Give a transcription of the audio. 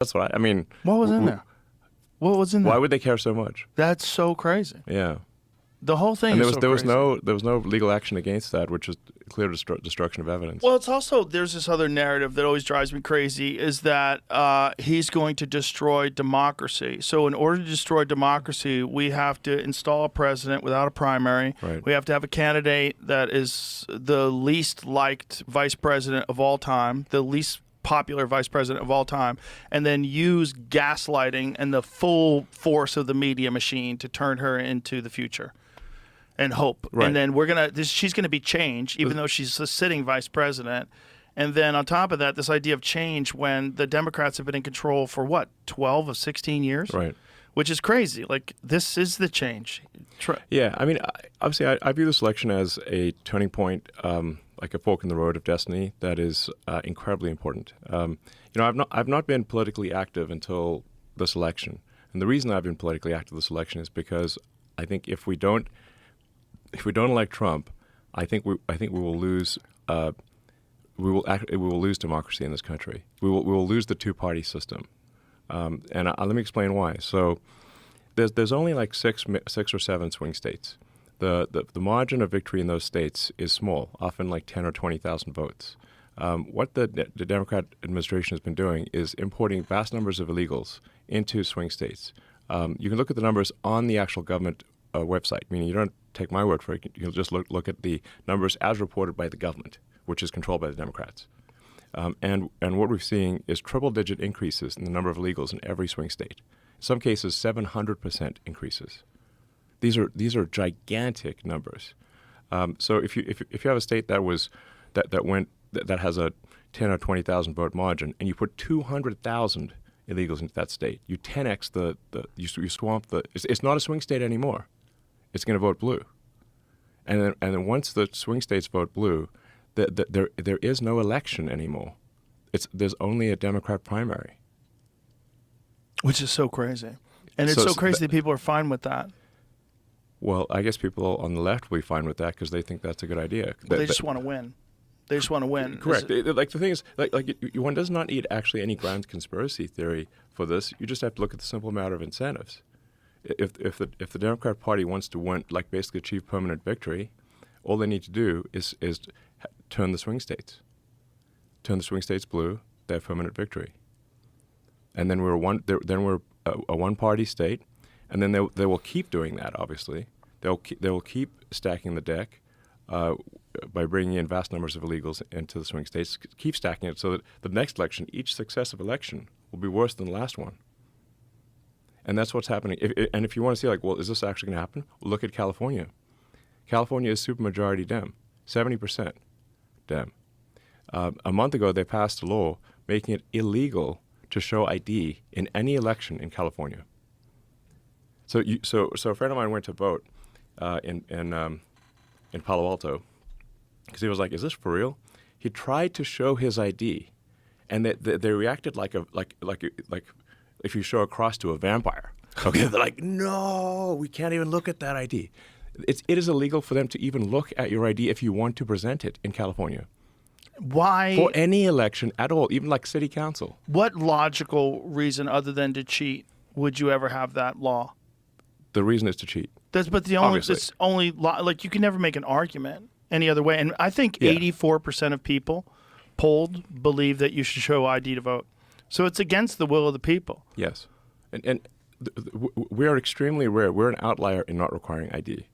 That's what I mean. What was in there? What was in there? Why would they care so much? That's so crazy. Yeah. The whole thing And is so crazy. there was no legal action against that, which is clear destruction of evidence. Well, it's also, there's this other narrative that always drives me crazy, is that he's going to destroy democracy. So in order to destroy democracy, we have to install a president without a primary. Right. We have to have a candidate that is the least liked vice president of all time, the least popular vice president of all time, and then use gaslighting and the full force of the media machine to turn her into the future. And hope. Right. And then she's gonna be changed, even though she's a sitting vice president. And then on top of that, this idea of change when the Democrats have been in control for what, 12 of 16 years? Right. Which is crazy. Like, this is the change. Yeah, I mean, obviously, I view this election as a turning point, like a fork in the road of destiny that is incredibly important. I've not been politically active until this election, and the reason I've been politically active this election is because I think if we don't elect Trump, I think we will lose. We will lose democracy in this country. We will lose the two-party system. And let me explain why. So there's only like six or seven swing states. The margin of victory in those states is small, often like 10 or 20,000 votes. What the Democrat administration has been doing is importing vast numbers of illegals into swing states. You can look at the numbers on the actual government website, meaning you don't take my word for it. You'll just look at the numbers as reported by the government, which is controlled by the Democrats. And what we're seeing is triple-digit increases in the number of illegals in every swing state. In some cases, 700% increases. These are gigantic numbers. So if you have a state that has a 10 or 20,000 vote margin, and you put 200,000 illegals into that state, you 10x you swamp the. It's not a swing state anymore. It's going to vote blue, and then once the swing states vote blue, there is no election anymore. There's only a Democrat primary, which is so crazy, and it's so crazy that people are fine with that. Well, I guess people on the left will be fine with that because they think that's a good idea. Well, they just want to win. They just want to win. Correct. Like the thing is, one does not need actually any ground conspiracy theory for this. You just have to look at the simple matter of incentives. If the Democrat Party wants to win, like basically achieve permanent victory, all they need to do is turn the swing states. Turn the swing states blue. They have permanent victory. And then we're a one-party state, and then they will keep doing that. Obviously, they will keep stacking the deck by bringing in vast numbers of illegals into the swing states. Keep stacking it so that the next election, each successive election, will be worse than the last one. And that's what's happening. If you want to see, like, well, is this actually going to happen? Well, look at California. California is supermajority Dem, 70% Dem. A month ago, they passed a law making it illegal to show ID in any election in California. So a friend of mine went to vote in Palo Alto because he was like, "Is this for real?" He tried to show his ID, and they reacted like if you show a cross to a vampire. Okay, they're like, "No, we can't even look at that ID." It is illegal for them to even look at your ID if you want to present it in California. Why? For any election at all, even like city council. What logical reason other than to cheat would you ever have that law? The reason is to cheat. It's only like you can never make an argument any other way. And I think 84% of people polled believe that you should show ID to vote. So it's against the will of the people. Yes, and we are extremely rare. We're an outlier in not requiring ID.